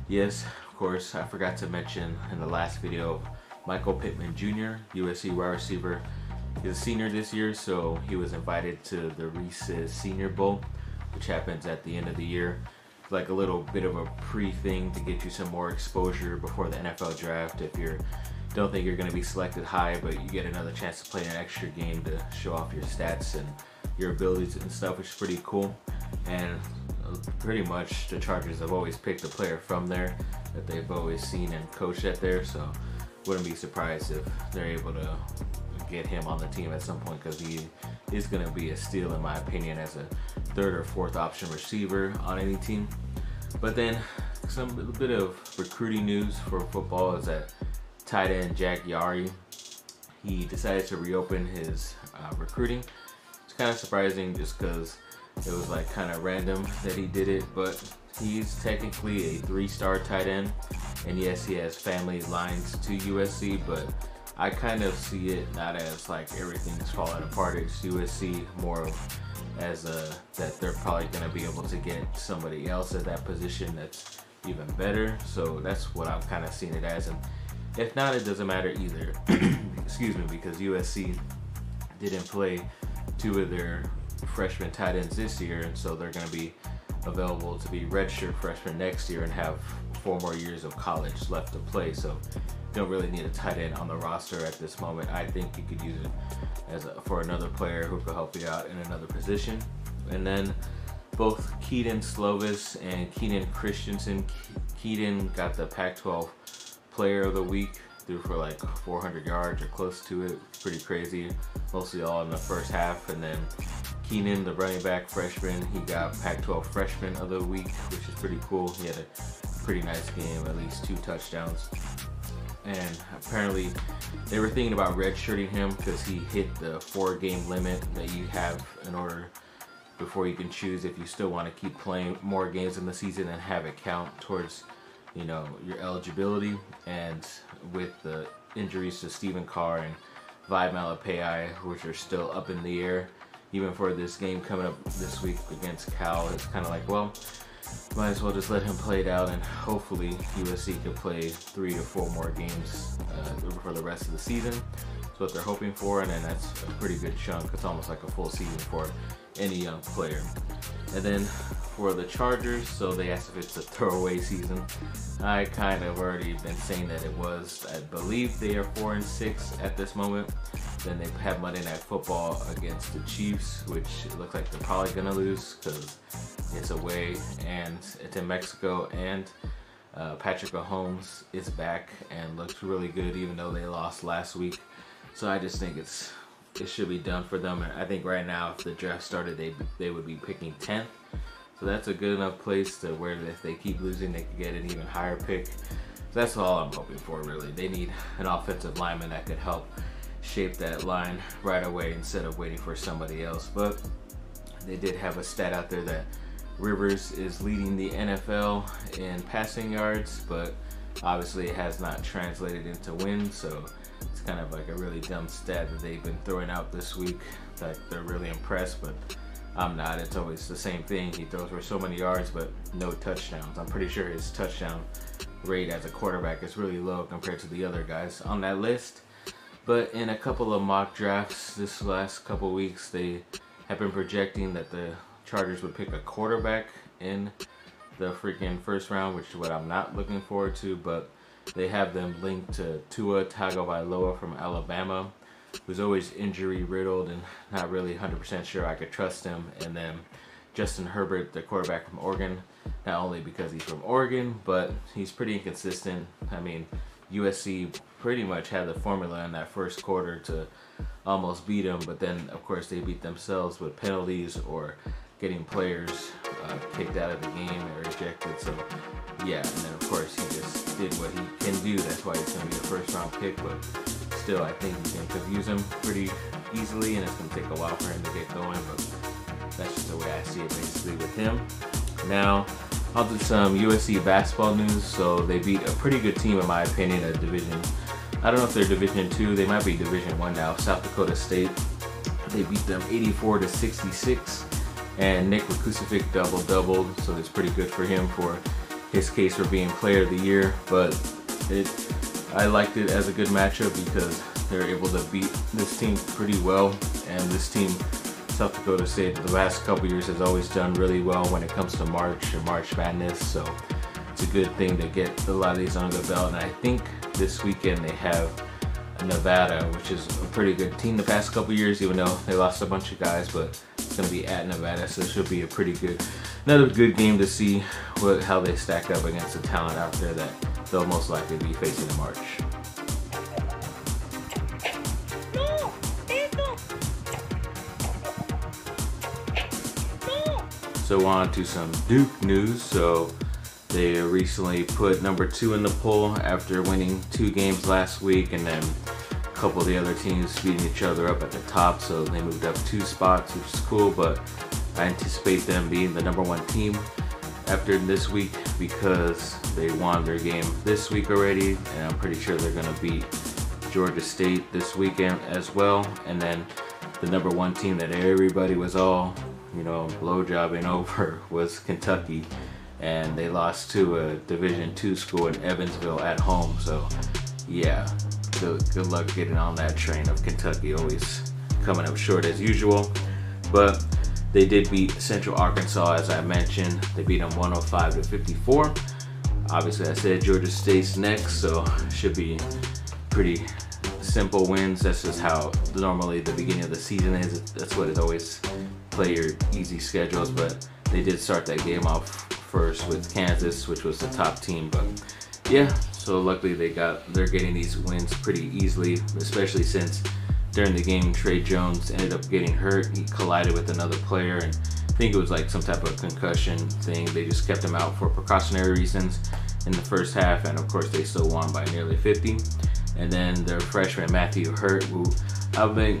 Yes, of course, I forgot to mention in the last video, Michael Pittman Jr., USC wide receiver. He's a senior this year, so he was invited to the Reese's Senior Bowl, which happens at the end of the year. Like a little bit of a pre-thing to get you some more exposure before the NFL draft. If you don't think you're going to be selected high, but you get another chance to play an extra game to show off your stats and your abilities and stuff, which is pretty cool. And pretty much the Chargers have always picked a player from there that they've always seen and coached at there, so wouldn't be surprised if they're able to get him on the team at some point, because he is going to be a steal in my opinion as a third or fourth option receiver on any team. But then some bit of recruiting news for football is that tight end Jack Yari, he decided to reopen his recruiting. It's kind of surprising just because it was like kind of random that he did it, but he's technically a 3-star tight end, and yes, he has family lines to USC, but I kind of see it not as like everything's falling apart at USC, more as that they're probably going to be able to get somebody else at that position that's even better. So that's what I'm kind of seeing it as, and if not, it doesn't matter either. Excuse me, because USC didn't play 2 of their freshman tight ends this year, and so they're going to be available to be redshirt freshmen next year and have 4 more years of college left to play. So don't really need a tight end on the roster at this moment. I think you could use it as for another player who could help you out in another position. And then both Keaton Slovis and Keenan Christensen. Keaton got the Pac-12 Player of the Week, threw for like 400 yards or close to it. Pretty crazy, mostly all in the first half. And then Keenan, the running back freshman, he got Pac-12 Freshman of the Week, which is pretty cool. He had a pretty nice game, at least 2 touchdowns. And apparently they were thinking about redshirting him because he hit the 4-game limit that you have in order before you can choose if you still want to keep playing more games in the season and have it count towards, you know, your eligibility. And with the injuries to Stephen Carr and Vi Malapei, which are still up in the air, even for this game coming up this week against Cal, it's kind of like, well, might as well just let him play it out, and hopefully USC can play 3 to 4 more games for the rest of the season. That's what they're hoping for, and then that's a pretty good chunk. It's almost like a full season for any young player. And then for the Chargers, so they asked if it's a throwaway season. I kind of already been saying that it was. I believe they are 4-6 at this moment. Then they have Monday Night Football against the Chiefs, which it looks like they're probably gonna lose because it's away and it's in Mexico, and Patrick Mahomes is back and looks really good even though they lost last week. So I just think it should be done for them. And I think right now if the draft started, they would be picking 10th. So that's a good enough place to where if they keep losing, they could get an even higher pick. So that's all I'm hoping for, really. They need an offensive lineman that could help shape that line right away instead of waiting for somebody else. But they did have a stat out there that Rivers is leading the NFL in passing yards, but obviously it has not translated into wins. So it's kind of like a really dumb stat that they've been throwing out this week. Like they're really impressed, but I'm not. It's always the same thing. He throws for so many yards, but no touchdowns. I'm pretty sure his touchdown rate as a quarterback is really low compared to the other guys on that list. But in a couple of mock drafts this last couple weeks, they have been projecting that the Chargers would pick a quarterback in the freaking first round, which is what I'm not looking forward to, but they have them linked to Tua Tagovailoa from Alabama, who's always injury riddled and not really 100% sure I could trust him. And then Justin Herbert, the quarterback from Oregon, not only because he's from Oregon, but he's pretty inconsistent. I mean, USC pretty much had the formula in that first quarter to almost beat them, but then of course they beat themselves with penalties or getting players kicked out of the game or ejected. So yeah, and then of course he just did what he can do. That's why he's going to be a first round pick, but still I think you can confuse him pretty easily, and it's going to take a while for him to get going, but that's just the way I see it basically with him. Now I'll do some USC basketball news. So they beat a pretty good team in my opinion at Division. I don't know if they're Division 2. They might be Division 1 now. South Dakota State. They beat them 84-66. And Nick Vucevic double-doubled. So it's pretty good for him for his case for being player of the year, but I liked it as a good matchup because they're able to beat this team pretty well, and this team, South Dakota State, the last couple years has always done really well when it comes to March or March Madness, so it's a good thing to get a lot of these under the belt. And I think this weekend they have Nevada, which is a pretty good team the past couple years, even though they lost a bunch of guys, but it's going to be at Nevada, so it should be a pretty good, another good game to see how they stack up against the talent out there that they'll most likely be facing in March. So on to some Duke news. So they recently put number 2 in the poll after winning 2 games last week, and then a couple of the other teams beating each other up at the top. So they moved up 2 spots, which is cool, but I anticipate them being the number 1 team after this week because they won their game this week already, and I'm pretty sure they're going to beat Georgia State this weekend as well. And then the number 1 team that everybody was all, blowjobbing over was Kentucky, and they lost to a Division II school in Evansville at home. So yeah, good luck getting on that train of Kentucky, always coming up short as usual. But they did beat Central Arkansas, as I mentioned. They beat them 105-54. Obviously, I said Georgia State's next, so should be pretty simple wins. That's just how normally the beginning of the season is. That's what it always, play your easy schedules. But they did start that game off first with Kansas, which was the top team. But yeah, so luckily they're getting these wins pretty easily, especially since during the game Trey Jones ended up getting hurt. He collided with another player, and I think it was like some type of concussion thing. They just kept him out for precautionary reasons in the first half, and of course they still won by nearly 50. And then their freshman Matthew Hurt, who I've been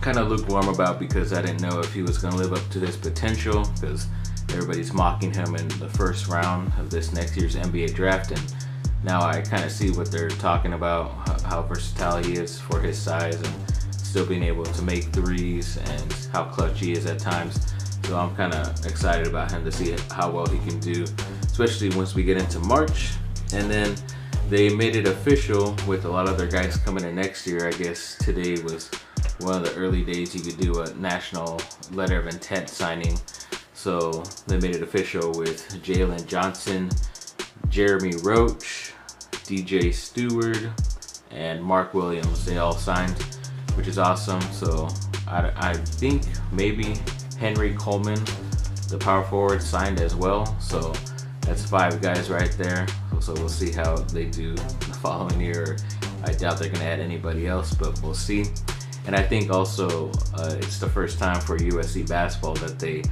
kind of lukewarm about because I didn't know if he was going to live up to his potential, because everybody's mocking him in the first round of this next year's NBA draft, and now I kind of see what they're talking about, how versatile he is for his size and still being able to make threes, and how clutch he is at times. So I'm kind of excited about him to see how well he can do, especially once we get into March. And then they made it official with a lot of their guys coming in next year. I guess today was one of the early days you could do a national letter of intent signing. So they made it official with Jalen Johnson, Jeremy Roach, DJ Stewart, and Mark Williams. They all signed, which is awesome. So I think maybe Henry Coleman, the power forward, signed as well. So that's 5 guys right there. So we'll see how they do the following year. I doubt they're going to add anybody else, but we'll see. And I think also it's the first time for USC basketball that they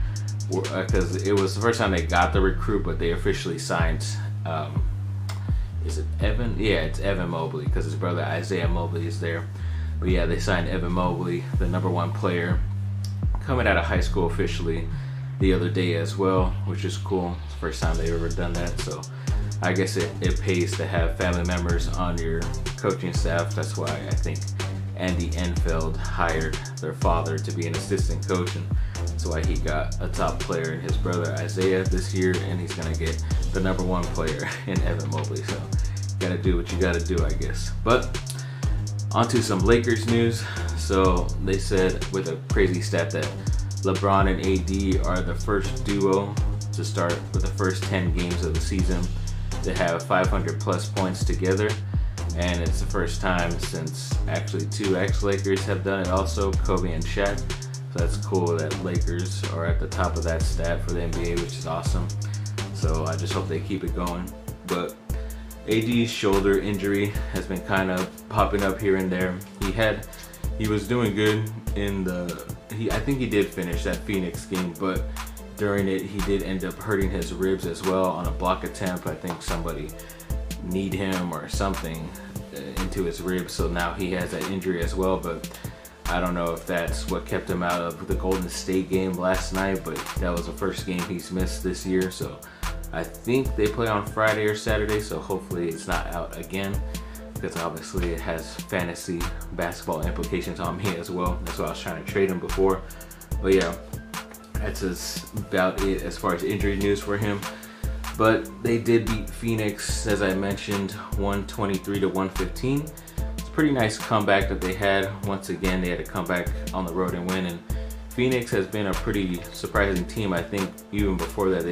were, because it was the first time they got the recruit, but they officially signed, is it Evan? Yeah, it's Evan Mobley, because his brother Isaiah Mobley is there. But yeah, they signed Evan Mobley, the number 1 player, coming out of high school officially the other day as well, which is cool. It's the first time they've ever done that. So I guess it pays to have family members on your coaching staff. That's why I think Andy Enfeld hired their father to be an assistant coach, and that's why he got a top player in his brother Isaiah this year, and he's gonna get the number 1 player in Evan Mobley. So you gotta do what you gotta do, I guess. But onto some Lakers news. So they said with a crazy stat that LeBron and AD are the first duo to start with the first 10 games of the season to have 500 plus points together. And it's the first time since actually 2 ex-Lakers have done it also, Kobe and Shaq. So that's cool that Lakers are at the top of that stat for the NBA, which is awesome. So I just hope they keep it going. But AD's shoulder injury has been kind of popping up here and there. He was doing good in I think he did finish that Phoenix game, but during it he did end up hurting his ribs as well on a block attempt. I think somebody kneed him or something into his ribs, so now he has that injury as well. But I don't know if that's what kept him out of the Golden State game last night, but that was the first game he's missed this year. So I think they play on Friday or Saturday, so hopefully it's not out again, because obviously it has fantasy basketball implications on me as well. That's why I was trying to trade him before. But yeah, that's just about it as far as injury news for him. But they did beat Phoenix, as I mentioned, 123 to 115. It's a pretty nice comeback that they had. Once again, they had to come back on the road and win. And Phoenix has been a pretty surprising team. I think even before that,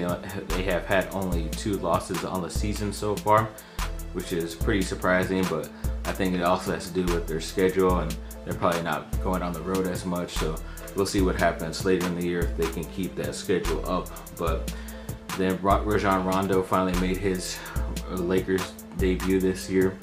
they have had only 2 losses on the season so far, which is pretty surprising. But I think it also has to do with their schedule, and they're probably not going on the road as much. So we'll see what happens later in the year if they can keep that schedule up. But then Rajon Rondo finally made his Lakers debut this year,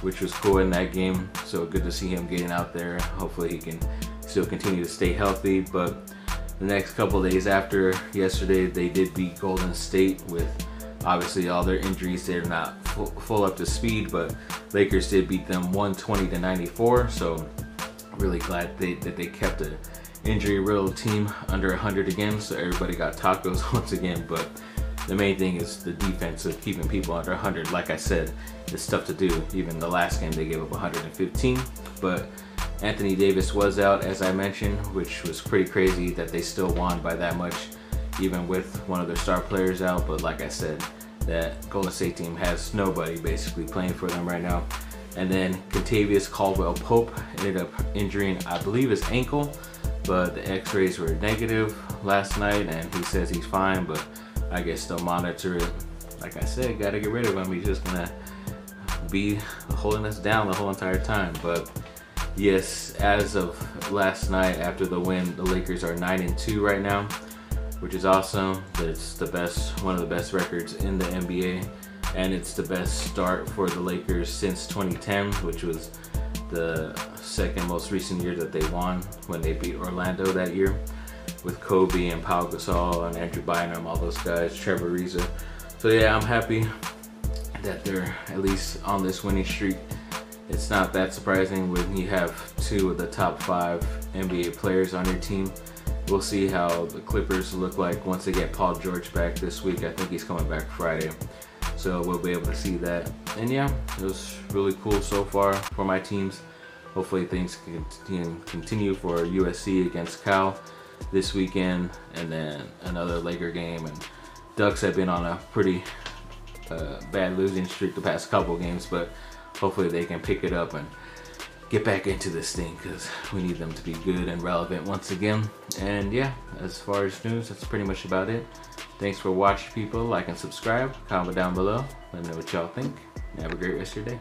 which was cool in that game. So good to see him getting out there. Hopefully he can still continue to stay healthy. But the next couple of days after yesterday, they did beat Golden State with obviously all their injuries. They're not full up to speed, but Lakers did beat them 120 to 94. So really glad that they kept an injury-riddled team under 100 again. So everybody got tacos once again. But the main thing is the defense of keeping people under 100. Like I said, it's tough to do. Even the last game they gave up 115. But Anthony Davis was out, as I mentioned, which was pretty crazy that they still won by that much, even with one of their star players out. But like I said, that Golden State team has nobody basically playing for them right now. And then Kentavious Caldwell-Pope ended up injuring, I believe, his ankle, but the x-rays were negative last night, and he says he's fine, but I guess they'll monitor it. Like I said, gotta get rid of him. He's just gonna be holding us down the whole entire time. But yes, as of last night after the win, the Lakers are 9-2 right now, which is awesome. It's the best, one of the best records in the NBA, and it's the best start for the Lakers since 2010, which was the second most recent year that they won, when they beat Orlando that year with Kobe and Pau Gasol and Andrew Bynum, all those guys, Trevor Ariza. So yeah, I'm happy that they're at least on this winning streak. It's not that surprising when you have 2 of the top 5 NBA players on your team. We'll see how the Clippers look like once they get Paul George back this week. I think he's coming back Friday, so we'll be able to see that. And yeah, it was really cool so far for my teams. Hopefully things can continue for USC against Cal this weekend, and then another Laker game. And Ducks have been on a pretty bad losing streak the past couple games, but hopefully they can pick it up and get back into this thing, because we need them to be good and relevant once again. And yeah, as far as news, that's pretty much about it. Thanks for watching, people. Like and subscribe, comment down below, let me know what y'all think, and have a great rest of your day.